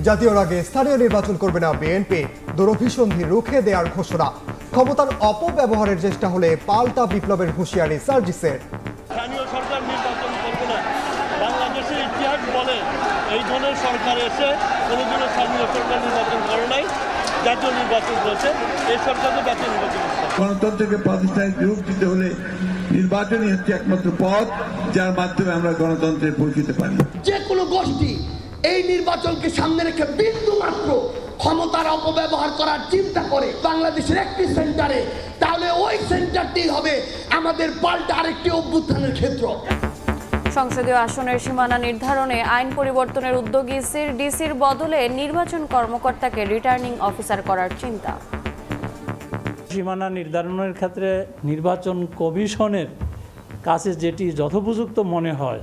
জাতীয় রাগে স্থানীয় নির্বাচন করবে না বিএনপি, দুরভিসন্ধি রুখে দেওয়ার ঘোষণা। ক্ষমতার অপব্যবহারের চেষ্টা হলে পাল্টা বিপ্লবের হুঁশিয়ারি সার্জিসের। স্থানীয় সরকার নির্বাচন করবে না, বাংলাদেশের ইতিহাস বলে এই ধরনের সরকার এসে কোনোদিনও স্থানীয় সরকার নির্বাচন করে নাই, জাতীয় নির্বাচন করেছে। এই সরকারকে জাতীয় নির্বাচন করছে। গণতন্ত্রকে প্রাতিষ্ঠানিক রূপ দিতে হলে নির্বাচনই হচ্ছে একমাত্র পথ যার মাধ্যমে আমরা গণতন্ত্রে পৌঁছতে পারি। যে কোনো গোষ্ঠী এই নির্বাচনকে সামনে রেখে বিন্দু মাত্র ক্ষমতার অপব্যবহার করার চিন্তা করে বাংলাদেশের একটি সেন্টারে, তাহলে ওই সেন্টারটি হবে আমাদের পাল্টা আরেকটি অভ্যুত্থানের ক্ষেত্র। সংসদীয় আসনের সীমানা নির্ধারণে আইন পরিবর্তনের উদ্যোগী ডিসির বদলে নির্বাচন কর্মকর্তাকে রিটার্নিং অফিসার করার চিন্তা। সীমানা নির্ধারণের ক্ষেত্রে নির্বাচন কমিশনের কাছে যেটি যথোপযুক্ত মনে হয়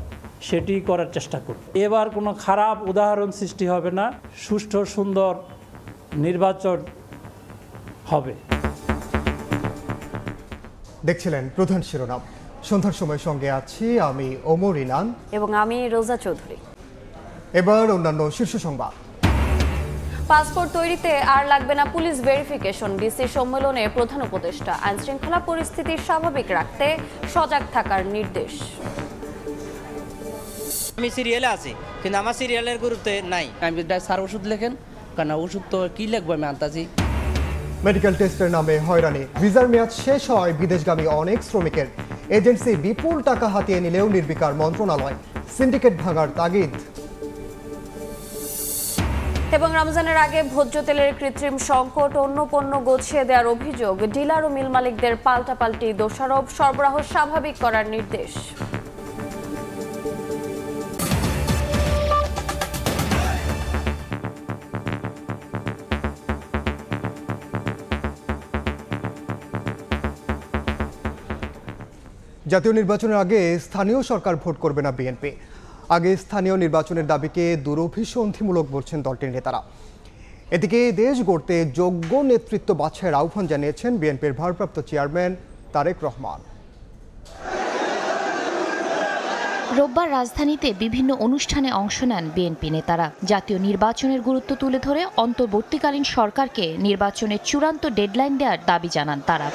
সেটি করার চেষ্টা করব। এবার কোনো খারাপ উদাহরণ সৃষ্টি হবে না, সুষ্ঠু সুন্দর নির্বাচন হবে। দেখছিলেন প্রধান শিরোনাম। সন্ধ্যার সময় সঙ্গে আছি আমি ওমর ইনান এবং আমি রোজা চৌধুরী। এবার অন্যান্য শীর্ষ সংবাদ। পাসপোর্ট তৈরিতে আর লাগবে না পুলিশ ভেরিফিকেশন, ডিসি সম্মেলনে প্রধান উপদেষ্টা। আইন শৃঙ্খলা পরিস্থিতি স্বাভাবিক রাখতে সজাগ থাকার নির্দেশ। আমি সিরিয়ালে আছি, কিন্তু আমার সিরিয়ালের গুরুত্ব নাই। আমি স্যার ওষুধ লেখেন, কারণ ওষুধ তো কি লিখবো আমি আনতাছি। মেডিকেল টেস্টের নামে হয়রানি, ভিসার মেয়াদ শেষ হয় বিদেশগামী অনেক শ্রমিকের। এজেন্সি বিপুল টাকা হাতিয়ে নিলেও নির্বিকার মন্ত্রণালয়, সিন্ডিকেট ভাঙার তাগিদ। এবং রমজানের আগে ভোজ্য তেলের কৃত্রিম সংকট, অন্য পণ্য গুছিয়ে দেওয়ার অভিযোগ, ডিলার ও মিল মালিকদের পাল্টাপাল্টি দোষারোপ, সরবরাহ স্বাভাবিক করার নির্দেশ। জাতীয় নির্বাচনের আগে স্থানীয় সরকার ভোট করবে না বিএনপি। আগে স্থানীয় নির্বাচনের দাবিকে দুরভিসন্ধিমূলক বলছেন দলটির নেতারা। এদিকে দেশ গড়তে যোগ্য নেতৃত্ব বাছাইয়ের আহ্বান জানিয়েছেন বিএনপির ভারপ্রাপ্ত চেয়ারম্যান তারেক রহমান। রোববার রাজধানীতে বিভিন্ন অনুষ্ঠানে অংশ নেন বিএনপি নেতারা। জাতীয় নির্বাচনের গুরুত্ব তুলে ধরে অন্তর্বর্তীকালীন সরকারকে নির্বাচনের চূড়ান্ত ডেডলাইন দেওয়ার দাবি জানান তারা।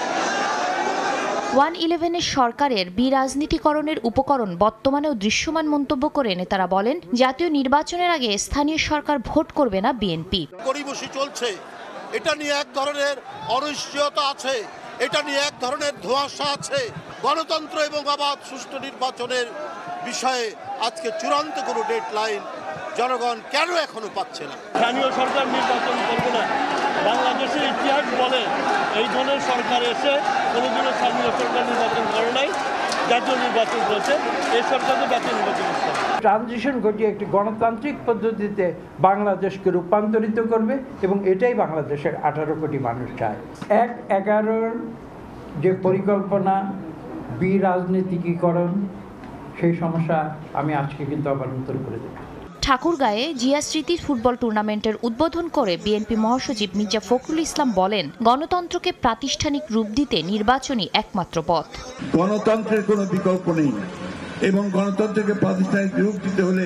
1-11-এর সরকারের বিরাজনীতিকরণের উপকরণ বর্তমানেও দৃশ্যমান মন্তব্য করে নেতারা বলেন, জাতীয় নির্বাচনের আগে স্থানীয় সরকার ভোট করবে না বিএনপি। গরিবসি চলছে, এটা নিয়ে এক ধরনের অনিশ্চয়তা আছে, এটা নিয়ে এক ধরনের ধোঁয়াশা আছে। গণতন্ত্র এবং অবাধ সুষ্ঠু নির্বাচনের বিষয়ে আজকে চূড়ান্ত কোনো ডেডলাইন জনগণ কেন এখনো পাচ্ছে না? স্থানীয় সরকার নির্বাচন করবে না, বাংলাদেশের ইতিহাস বলে এই ধরনের সরকার এসে কোনোদিনও স্থানীয় সরকার নির্বাচন করে নাই, জাতীয় নির্বাচন করেছে। এই সরকারকে জাতীয় নির্বাচন করতে হবে। ট্রানজিশন ঘটিয়ে একটি গণতান্ত্রিক পদ্ধতিতে বাংলাদেশকে রূপান্তরিত করবে এবং এটাই বাংলাদেশের 18 কোটি মানুষ চায়। 1-11 যে পরিকল্পনা, বিরাজনীতিকীকরণ, সেই সমস্যা আমি আজকে কিন্তু আবার নতুন করে দেব। ঠাকুরগাঁয়ে জিয়া স্মৃতি ফুটবল টুর্নামেন্টের উদ্বোধন করে বিএনপি মহাসচিব মির্জা ফখরুল ইসলাম বলেন, গণতন্ত্রকে প্রাতিষ্ঠানিক রূপ দিতে নির্বাচনই একমাত্র পথ। গণতন্ত্রের কোনো বিকল্প নেই এবং গণতন্ত্রকে প্রাতিষ্ঠানিক রূপ দিতে হলে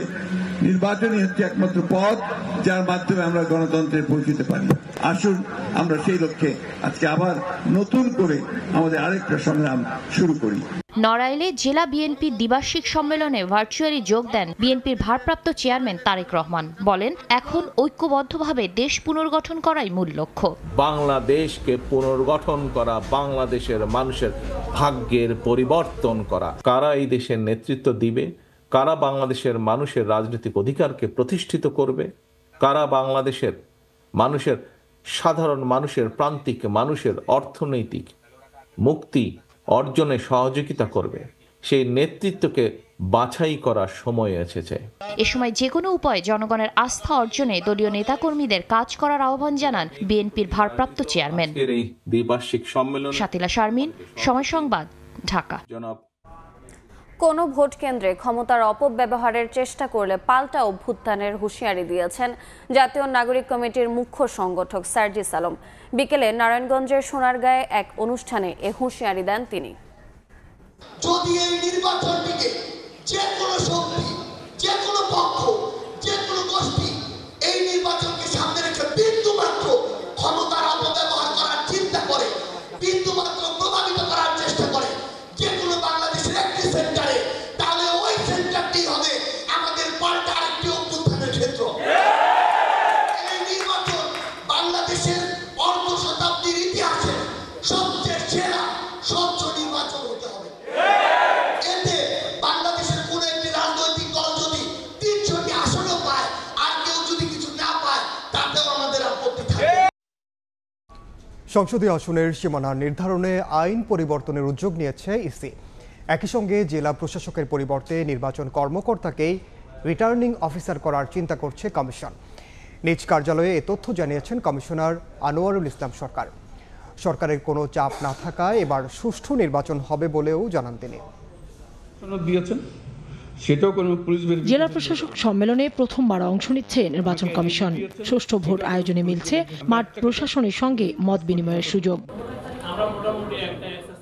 নির্বাচনই হচ্ছে একমাত্র পথ যার মাধ্যমে আমরা গণতন্ত্রে পৌঁছতে পারি। আসুন আমরা সেই লক্ষ্যে আজকে আবার নতুন করে আমাদের আরেকটা সংগ্রাম শুরু করি। নড়াইলে জেলা বিএনপির দ্বিবার্ষিক সম্মেলনে ভার্চুয়ালি যোগ দেন বিএনপির ভারপ্রাপ্ত চেয়ারম্যান তারেক রহমান। বলেন, এখন ঐক্যবদ্ধভাবে দেশ পুনর্গঠন করাই মূল লক্ষ্য। বাংলাদেশকে পুনর্গঠন করা, বাংলাদেশের মানুষের ভাগ্যের পরিবর্তন করা। কারা এই দেশের নেতৃত্ব দিবে, কারা বাংলাদেশের মানুষের রাজনৈতিক অধিকারকে প্রতিষ্ঠিত করবে, কারা বাংলাদেশের মানুষের, সাধারণ মানুষের, প্রান্তিক মানুষের অর্থনৈতিক মুক্তি অর্জনে সহযোগিতা করবে, সেই নেতৃত্বকে বাছাই করার সময় এসেছে। এ সময় যে কোনো উপায়ে জনগণের আস্থা অর্জনে দলীয় নেতাকর্মীদের কাজ করার আহ্বান জানান বিএনপির ভারপ্রাপ্ত চেয়ারম্যান। এই দ্বিবার্ষিক সম্মেলন। শাতিলা শারমিন, সময় সংবাদ, ঢাকা। কোনো ভোট কেন্দ্রে ক্ষমতার অপব্যবহারের চেষ্টা করলে পাল্টা অভ্যুত্থানের হুঁশিয়ারি দিয়েছেন জাতীয় নাগরিক কমিটির মুখ্য সংগঠক সার্জিস আলম। বিকেলে নারায়ণগঞ্জের সোনারগাঁয়ে এক অনুষ্ঠানে এ হুঁশিয়ারি দেন তিনি। যদি এই নির্বাচনটিকে যে কোনো শক্তি, যে কোনো পক্ষ, যে কোনো গোষ্ঠী এই নির্বাচন সংসদীয় আসনের সীমানা নির্ধারণে আইন পরিবর্তনের উদ্যোগ নিয়েছে ইসি। একই সঙ্গে জেলা প্রশাসকের পরিবর্তে নির্বাচন কর্মকর্তাকেই রিটার্নিং অফিসার করার চিন্তা করছে কমিশন। নিজ কার্যালয়ে এ তথ্য জানিয়েছেন কমিশনার আনোয়ারুল ইসলাম সরকার। সরকারের কোনো চাপ না থাকায় এবার সুষ্ঠু নির্বাচন হবে বলেও জানান তিনি। জেলা প্রশাসক সম্মেলনে প্রথমবার অংশ নিচ্ছে নির্বাচন কমিশন। সুষ্ঠু ভোট আয়োজনে মিলছে মাঠ প্রশাসনের সঙ্গে মত বিনিময়ের সুযোগ।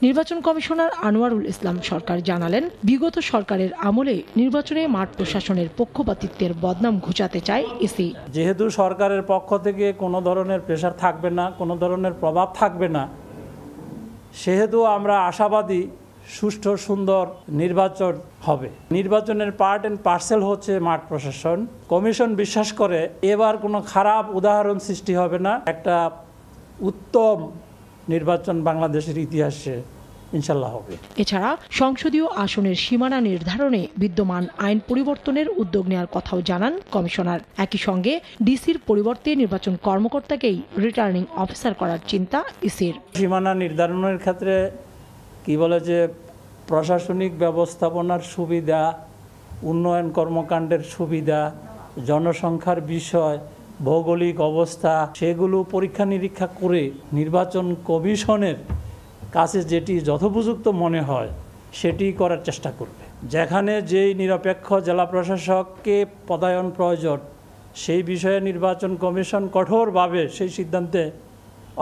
নির্বাচন কমিশনার আনোয়ারুল ইসলাম সরকার জানালেন, বিগত সরকারের আমলে নির্বাচনে মাঠ প্রশাসনের পক্ষপাতিত্বের বদনাম ঘুচাতে চায় ইসি। যেহেতু সরকারের পক্ষ থেকে কোনো ধরনের প্রেশার থাকবে না, কোনো ধরনের প্রভাব থাকবে না, সেহেতু আমরা আশাবাদী সুষ্ঠু সুন্দর নির্বাচন হবে। নির্বাচনের পার্ট অ্যান্ড পার্সেল হচ্ছে মাঠ প্রশাসন। কমিশন বিশ্বাস করে এবার কোনো খারাপ উদাহরণ সৃষ্টি হবে না। একটা উত্তম নির্বাচন বাংলাদেশের ইতিহাসে ইনশাল্লাহ হবে। এছাড়া সংসদীয় আসনের সীমানা নির্ধারণে বিদ্যমান আইন পরিবর্তনের উদ্যোগ নেওয়ার কথাও জানান কমিশনার। একই সঙ্গে ডিসির পরিবর্তে নির্বাচন কর্মকর্তাকেই রিটার্নিং অফিসার করার চিন্তা ইসির। সীমানা নির্ধারণের ক্ষেত্রে কি বলে যে প্রশাসনিক ব্যবস্থাপনার সুবিধা, উন্নয়ন কর্মকাণ্ডের সুবিধা, জনসংখ্যার বিষয়, ভৌগোলিক অবস্থা, সেগুলো পরীক্ষা নিরীক্ষা করে নির্বাচন কমিশনের কাছে যেটি যথোপযুক্ত মনে হয় সেটি করার চেষ্টা করবে। যেখানে যেই নিরপেক্ষ জেলা প্রশাসককে পদায়ন প্রয়োজন সেই বিষয়ে নির্বাচন কমিশন কঠোরভাবে সেই সিদ্ধান্তে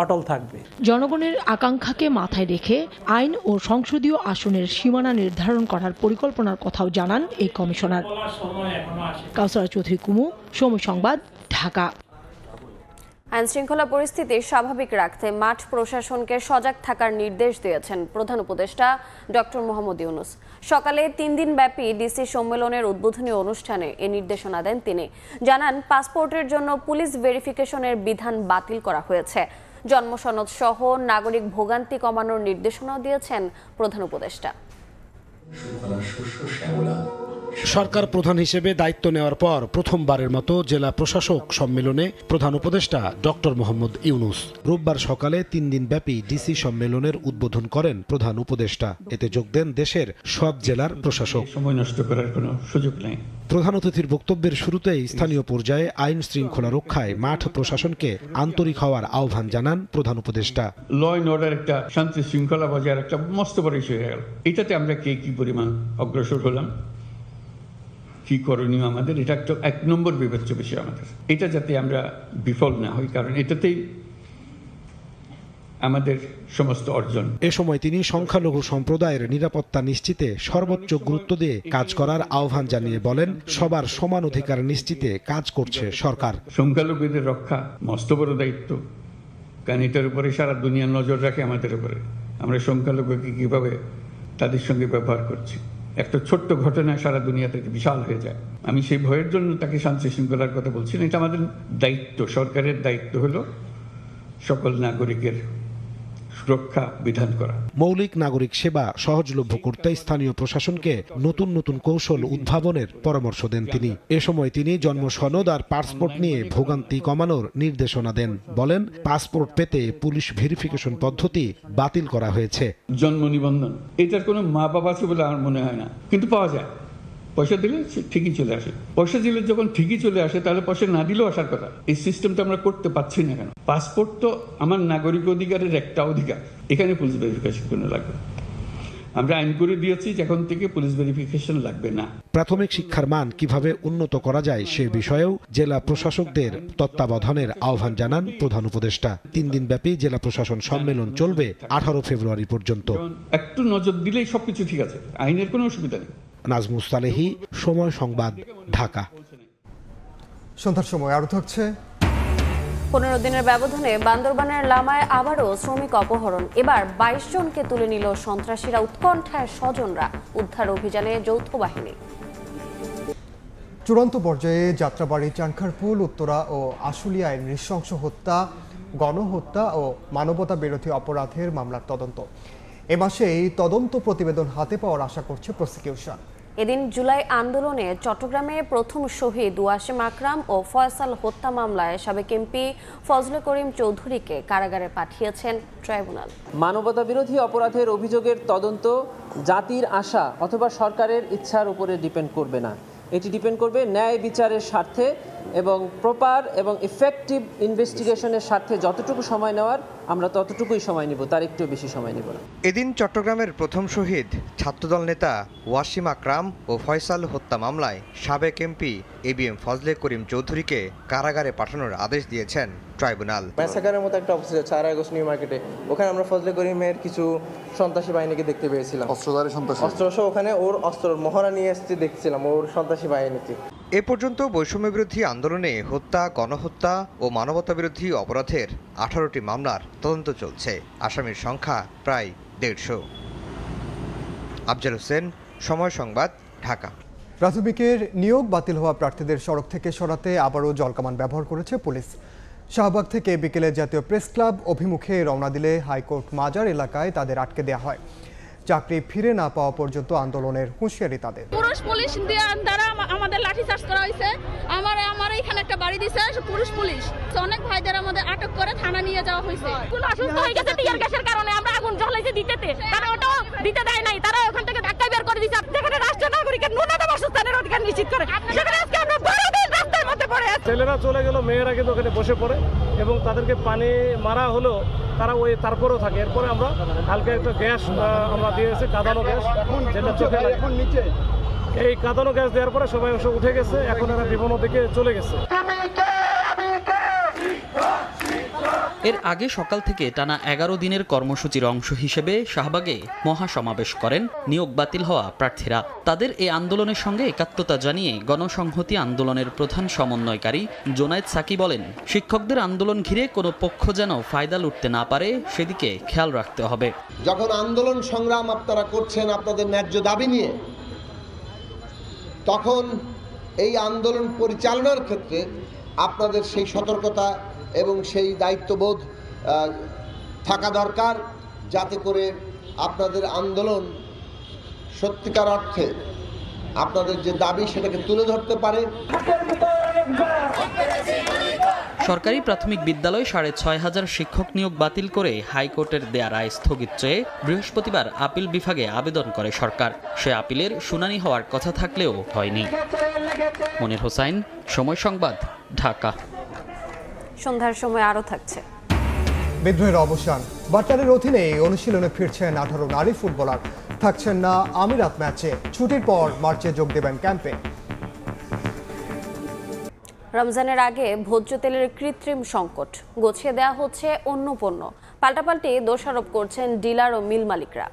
অটল থাকবে। জনগণের আকাঙ্ক্ষাকে মাথায় রেখে আইন ও সংসদীয় আসনের সীমানা নির্ধারণ করার পরিকল্পনার কথাও জানান এই কমিশনার। কাউসারা চৌধুরী কুমু, সময় সংবাদ, ঢাকা। আইন শৃঙ্খলা পরিস্থিতি স্বাভাবিক রাখতে মাঠ প্রশাসনকে সজাগ থাকার নির্দেশ দিয়েছেন প্রধান উপদেষ্টা ডক্টর মোহাম্মদ ইউনূস। সকালে 3 দিন ব্যাপী ডিসি সম্মেলনের উদ্বোধনী অনুষ্ঠানে এ নির্দেশনা দেন তিনি। জানান, পাসপোর্টের জন্য পুলিশ ভেরিফিকেশনের বিধান বাতিল করা হয়েছে। জন্মসনদ সহ নাগরিক ভোগান্তি কমানোর নির্দেশনাও দিয়েছেন প্রধান উপদেষ্টা। সরকার প্রধান হিসেবে দায়িত্ব নেওয়ার পর প্রথমবারের মতো জেলা প্রশাসক সম্মেলনে প্রধান উপদেষ্টা ডক্টর মোহাম্মদ ইউনূস রোববার সকালে 3 দিন ব্যাপী ডিসি সম্মেলনের উদ্বোধন করেন প্রধান উপদেষ্টা। এতে যোগ দেন দেশের সব জেলার প্রশাসক। সময় নষ্ট করার কোনো সুযোগ নেই। প্রধান অতিথির বক্তব্যের শুরুতেই স্থানীয় পর্যায়ে আইন শৃঙ্খলা রক্ষায় মাঠ প্রশাসনকে আন্তরিক হওয়ার আহ্বান জানান প্রধান উপদেষ্টা। ল অ্যান্ড অর্ডার একটা শান্তি শৃঙ্খলা বজায় একটা মস্ত বড় ইস্যু হয়ে গেল। এটাতে আমরা কি পরিমাণ অগ্রসর হলাম, কি করণীয় আমাদের, এটা একটা 1 নম্বর বিবেচ্য বিষয় আমাদের। এটা যাতে আমরা বিফল না হই, কারণ এটাতেই আমাদের সমস্ত অর্জন। এ সময় তিনি সংখ্যালঘু সম্প্রদায়ের নিরাপত্তা নিশ্চিতে সর্বোচ্চ গুরুত্ব দিয়ে কাজ করার আহ্বান জানিয়ে বলেন, সবার সমান অধিকার নিশ্চিতে কাজ করছে সরকার। সংখ্যালঘুদের রক্ষা মস্ত বড় দায়িত্ব, কারণ এটার উপরে সারা দুনিয়া নজর রাখে আমাদের উপরে। আমরা সংখ্যালঘুকে কিভাবে তাদের সঙ্গে ব্যবহার করছি, একটা ছোট্ট ঘটনা সারা দুনিয়াতে বিশাল হয়ে যায়। আমি সেই ভয়ের জন্য তাকে শান্তি শৃঙ্খলার কথা বলছি না। এটা আমাদের দায়িত্ব, সরকারের দায়িত্ব হলো সকল নাগরিকের সুরক্ষা বিধান করা। মৌলিক নাগরিক সেবা সহজলভ্য করতে স্থানীয় প্রশাসনকে নতুন নতুন কৌশল উদ্ভাবনের পরামর্শ দেন তিনি। এ সময় তিনি জন্ম সনদ আর পাসপোর্ট নিয়ে ভোগান্তি কমানোর নির্দেশনা দেন। বলেন, পাসপোর্ট পেতে পুলিশ ভেরিফিকেশন পদ্ধতি বাতিল করা হয়েছে। জন্ম নিবন্ধন এটার কোনো মা বাবা আছে বলে আমার মনে হয় না, কিন্তু পাওয়া যায়। পয়সা দিলে ঠিকই চলে আসে। পয়সা দিলে যখন ঠিকই চলে আসে, তাহলে পয়সা না দিলেও আসার কথা। এই সিস্টেমটা আমরা করতে পারছি না কেন? পাসপোর্ট তো আমার নাগরিক অধিকারের একটা অধিকার, এখানে পুলিশ ভেরিফিকেশন কোনো লাগবে। আমরা আইন করে দিয়েছি এখন থেকে পুলিশ ভেরিফিকেশন লাগবে না। প্রাথমিক শিক্ষার মান কিভাবে উন্নত করা যায় সে বিষয়েও জেলা প্রশাসকদের তত্ত্বাবধানের আহ্বান জানান প্রধান উপদেষ্টা। 3 দিন ব্যাপী জেলা প্রশাসন সম্মেলন চলবে 18 ফেব্রুয়ারি পর্যন্ত। একটু নজর দিলেই সবকিছু ঠিক আছে, আইনের কোনো অসুবিধা নেই। নাজমুস সালেহী, সময় সংবাদ, ঢাকা। সন্ধ্যার সময় আরো থাকছে। 15 দিনের ব্যবধানে বান্দরবানের লামায় আবারও শ্রমিক অপহরণ। এবার 22 জনকে তুলে নিল সন্ত্রাসীরা। উৎকণ্ঠায় স্বজনরা। উদ্ধার অভিযানে যৌথ বাহিনী। চূড়ান্ত পর্যায়ে যাত্রাবাড়ি, চানখারপুল, উত্তরা ও আশুলিয়ায় নৃশংস হত্যা, গণহত্যা ও মানবতা বিরোধী অপরাধের মামলার তদন্ত। এ মাসে এই তদন্ত প্রতিবেদন হাতে পাওয়ার আশা করছে প্রসিকিউশন। এদিন জুলাই আন্দোলনে চট্টগ্রামে প্রথম শহীদ ওয়াসিম আকরাম ও ফয়সাল হত্যা মামলায় সাবেক এমপি ফজলে করিম চৌধুরীকে কারাগারে পাঠিয়েছেন ট্রাইব্যুনাল। মানবতাবিরোধী অপরাধের অভিযোগের তদন্ত জাতির আশা অথবা সরকারের ইচ্ছার উপরে ডিপেন্ড করবে না, এটি ডিপেন্ড করবে ন্যায় বিচারের স্বার্থে এবং প্রপার এবং ইফেক্টিভ ইনভেস্টিগেশনের স্বার্থে যতটুকু সময় নেওয়ার আমরা ততটুকুই সময় নিব, তার একটু বেশি সময় নিব না। এদিন চট্টগ্রামের প্রথম শহীদ ছাত্রদল নেতা ওয়াসিম আকরাম ও ফয়সাল হত্যা মামলায় সাবেক এমপি এবিএম ফজলে করিম চৌধুরীকে কারাগারে পাঠানোর আদেশ দিয়েছেন ট্রাইব্যুনাল। ম্যাসাকারের মতো একটা অফিস আছে 4 আগস্ট নিউ মার্কেটে, ওখানে আমরা ফজলে করিমের কিছু সন্ত্রাসী বাহিনীকে দেখতে পেয়েছিলাম, অস্ত্রসহ ওখানে ওর অস্ত্র মহড়া নিয়ে এসেছে দেখছিলাম ওর সন্ত্রাসী বাহিনীকে। এ পর্যন্ত বৈষম্যবিরোধী আন্দোলনে হত্যা, গণহত্যা ও মানবতাবিরোধী অপরাধের 18টি মামলার তদন্ত চলছে। আসামির সংখ্যা প্রায় 150। আফজাল হোসেন, সময় সংবাদ, ঢাকা। প্রাথমিকের নিয়োগ বাতিল হওয়া প্রার্থীদের সড়ক থেকে সরাতে আবারও জলকামান ব্যবহার করেছে পুলিশ। শাহবাগ থেকে বিকেলে জাতীয় প্রেস ক্লাব অভিমুখে রওনা দিলে হাইকোর্ট মাজার এলাকায় তাদের আটকে দেওয়া হয়। চাকরি ফিরে না পাওয়া পর্যন্ত আন্দোলনের হুঁশিয়ারি তাদের। পুরুষ পুলিশ দ্বারা আমাদের লাঠিচার্জ করা হয়েছে। আমার এখানে একটা বাড়ি দিছে পুলিশ। অনেক ভাইদের আমাদের আটক করে থানা নিয়ে যাওয়া হয়েছে। অসুস্থ হয়ে গেছে টিয়ার গ্যাসের কারণে, আমরা আগুন জ্বলাইছে দিতে, তারা ওটাও দিতে দেয় নাই, তারা ওখান থেকে ধাক্কা বের করে দিচ্ছে। যেখানে রাষ্ট্র নাগরিকের ন্যূনতম বাসস্থানের অধিকার নিশ্চিত করে, সেখানে আজকে আমরা 12 দিন রাস্তার মধ্যে পড়ে আছি। ছেলেরা চলে গেল, মেয়েরা কিন্তু ওখানে বসে পড়ে এবং তাদেরকে পানি মারা হলো, তারা ওই তারপরেও থাকে। এরপরে আমরা হালকা একটা গ্যাস আমরা দিয়েছি, কাঁদানো গ্যাস, যেটা চোখে নিচে এই কাঁদানো গ্যাস দেওয়ার পরে সবাই উঠে গেছে। এখন এরা বিভিন্ন দিকে চলে গেছে। এর আগে সকাল থেকে টানা 11 দিনের কর্মসূচির অংশ হিসেবে শাহবাগে মহাসমাবেশ করেন নিয়োগ বাতিল হওয়া প্রার্থীরা। তাদের এই আন্দোলনের সঙ্গে একাত্মতা জানিয়ে গণসংহতি আন্দোলনের প্রধান সমন্বয়কারী জোনায়েদ সাকি বলেন, শিক্ষকদের আন্দোলন ঘিরে কোনো পক্ষ যেন ফায়দা লুটতে না পারে সেদিকে খেয়াল রাখতে হবে। যখন আন্দোলন সংগ্রাম আপনারা করছেন আপনাদের ন্যায্য দাবি নিয়ে, তখন এই আন্দোলন পরিচালনার ক্ষেত্রে আপনাদের সেই সতর্কতা এবং সেই দায়িত্ববোধ থাকা দরকার, যাতে করে আপনাদের আন্দোলন সত্যিকার অর্থে আপনাদের যে দাবি সেটাকে তুলে ধরতে পারে। সরকারি প্রাথমিক বিদ্যালয়ে 6,500 শিক্ষক নিয়োগ বাতিল করে হাইকোর্টের দেয়া রায় স্থগিত চেয়ে বৃহস্পতিবার আপিল বিভাগে আবেদন করে সরকার। সে আপিলের শুনানি হওয়ার কথা থাকলেও হয়নি। মনির হোসাইন, সময় সংবাদ, ঢাকা। সন্ধ্যার সময় আরও থাকছে। বিদ্রোহের অবসান, বাটলারের অধীনে অনুশীলনে ফিরছেন 18 নারী ফুটবলার। থাকছেন না আমিরাত ম্যাচে, ছুটির পর মার্চে যোগ দেবেন ক্যাম্পে। রমজানের আগে ভোজ্য তেলের কৃত্রিম সংকট, গুছিয়ে দেওয়া হচ্ছে অন্য পণ্য। পাল্টাপাল্টি দোষারোপ করছেন ডিলার ও মিল মালিকরা।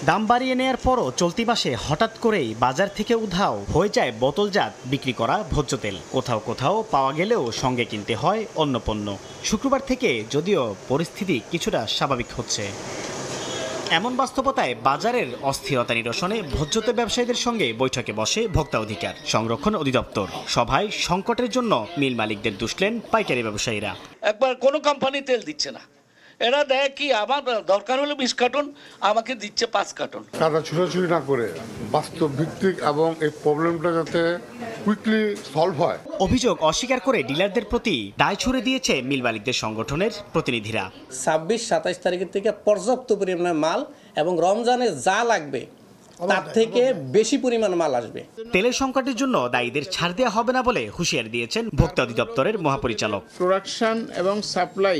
দাম বাড়িয়ে নেয়ার পরও চলতি মাসে হঠাৎ করেই বাজার থেকে উধাও হয়ে যায় বোতলজাত বিক্রি করা ভোজ্য তেল। কোথাও কোথাও পাওয়া গেলেও সঙ্গে কিনতে হয় অন্য পণ্য। শুক্রবার থেকে যদিও পরিস্থিতি কিছুটা স্বাভাবিক হচ্ছে, এমন বাস্তবতায় বাজারের অস্থিরতা নিরসনে ভোজ্য তেল ব্যবসায়ীদের সঙ্গে বৈঠকে বসে ভোক্তা অধিকার সংরক্ষণ অধিদপ্তর। সভায় সংকটের জন্য মিল মালিকদের দুষলেন পাইকারি ব্যবসায়ীরা। একবার কোনো কোম্পানি তেল দিচ্ছে না, এরা দেয় কি আমার দরকার হলে 20 কার্টন, আমাকে দিচ্ছে 5 কার্টন। তারা ছোটাছুটি না করে বাস্তব ভিত্তিক এবং এই প্রবলেমটা যাতে কুইকলি সলভ হয়। অভিযোগ অস্বীকার করে ডিলারদের প্রতি দায় ছুড়ে দিয়েছে মিল মালিকদের সংগঠনের প্রতিনিধিরা। 26-27 তারিখের থেকে পর্যাপ্ত পরিমাণে মাল এবং রমজানে যা লাগবে তার থেকে বেশি পরিমাণ মাল আসবে। তেলের সংকটের জন্য দায়ীদের ছাড় দেওয়া হবে না বলে হুঁশিয়ারি দিয়েছেন ভোক্তা অধিদপ্তরের মহাপরিচালক। প্রোডাকশন এবং সাপ্লাই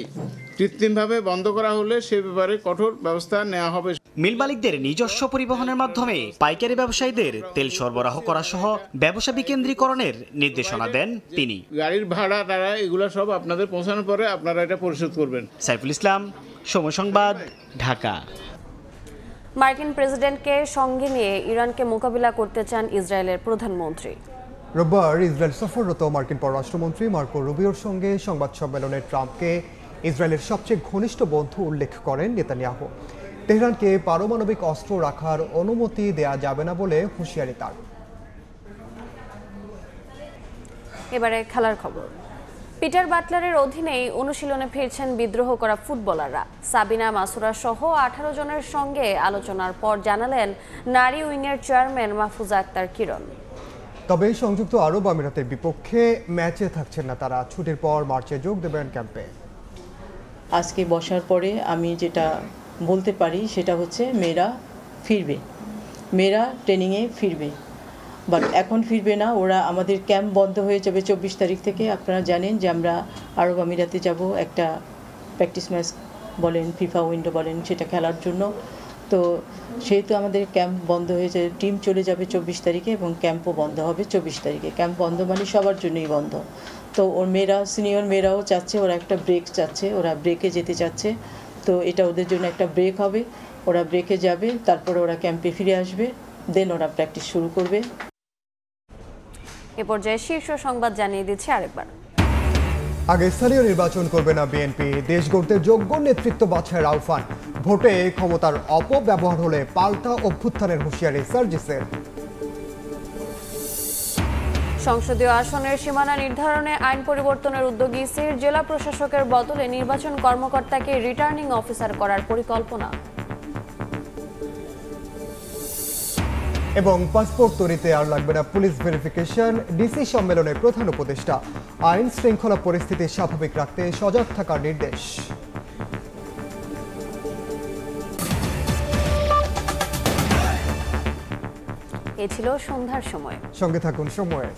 কৃত্রিমভাবে বন্ধ করা হলে সে ব্যাপারে কঠোর ব্যবস্থা নেওয়া হবে। মিল মালিকদের নিজস্ব পরিবহনের মাধ্যমে পাইকারি ব্যবসায়ীদের তেল সরবরাহ করা সহ ব্যবসা বিকেন্দ্রীকরণের নির্দেশনা দেন তিনি। গাড়ির ভাড়া টাড়া এগুলো সব আপনাদের পৌঁছানোর পরে আপনারা এটা পরিশোধ করবেন। সাইফুল ইসলাম, সময় সংবাদ, ঢাকা। মার্কিন প্রেসিডেন্টকে সঙ্গে নিয়ে ইরানকে মোকাবিলা করতে চান ইসরায়েলের প্রধানমন্ত্রী। রোববার ইসরায়েল সফররত মার্কিন পররাষ্ট্রমন্ত্রী মার্কো রুবিওর সঙ্গে সংবাদ সম্মেলনে ট্রাম্পকে ইসরায়েলের সবচেয়ে ঘনিষ্ঠ বন্ধু উল্লেখ করেন নেতানিয়াহু। তেহরানকে পারমাণবিক অস্ত্র রাখার অনুমতি দেয়া যাবে না বলে হুঁশিয়ারি তার। এবারে খেলার খবর। পিটার বাটলারের অধীনেই অনুশীলনে ফিরছেন বিদ্রোহ করা ফুটবলাররা। সাবিনা মাসুরা সহ 18 জনের সঙ্গে আলোচনার পর জানালেন নারী উইংয়ের চেয়ারম্যান মাহফুজা আক্তার কিরণ। তবে সংযুক্ত আরব আমিরাতের বিপক্ষে ম্যাচে থাকছেন না তারা। ছুটির পর মার্চে যোগ দেবেন ক্যাম্পে। আজকে বসার পরে আমি যেটা বলতে পারি সেটা হচ্ছে মেয়েরা ফিরবে, মেয়েরা ট্রেনিংয়ে ফিরবে, বাট এখন ফিরবে না। ওরা আমাদের ক্যাম্প বন্ধ হয়ে যাবে 24 তারিখ থেকে। আপনারা জানেন যে আমরা আরব আমিরাতে যাব একটা প্র্যাকটিস ম্যাচ বলেন, ফিফা উইন্ডো বলেন, সেটা খেলার জন্য। তো সেহেতু আমাদের ক্যাম্প বন্ধ হয়ে যাবে, টিম চলে যাবে 24 তারিখে এবং ক্যাম্পও বন্ধ হবে 24 তারিখে। ক্যাম্প বন্ধ মানে সবার জন্যই বন্ধ। তো ওর মেয়েরা, সিনিয়র মেয়েরাও চাচ্ছে, ওরা একটা ব্রেক চাচ্ছে, ওরা ব্রেকে যেতে চাচ্ছে। তো এটা ওদের জন্য একটা ব্রেক হবে, ওরা ব্রেকে যাবে, তারপরে ওরা ক্যাম্পে ফিরে আসবে, দেন ওরা প্র্যাকটিস শুরু করবে। এ পর্যায়ে শীর্ষ সংবাদ জানিয়ে দিচ্ছে আরেকবার। আগে স্থানীয় নির্বাচন করবে না বিএনপি, দেশ গড়তে যোগ্য নেতৃত্ব বাছাইয়ের আহ্বান। ভোটে ক্ষমতার অপব্যবহার হলে পাল্টা অভ্যুত্থানের হুঁশিয়ারি সার্জিসের। সংসদীয় আসনের সীমানা নির্ধারণে আইন পরিবর্তনের উদ্যোগী ইসির। জেলা প্রশাসকের বদলে নির্বাচন কর্মকর্তাকে রিটার্নিং অফিসার করার পরিকল্পনা। এবং পাসপোর্ট তৈরিতে আর লাগবে না পুলিশ ভেরিফিকেশন, ডিসি সম্মেলনে প্রধান উপদেষ্টা। আইন শৃঙ্খলা পরিস্থিতি স্বাভাবিক রাখতে সজাগ থাকার নির্দেশ। এ ছিল সন্ধ্যার সময়। সঙ্গে থাকুন সময়।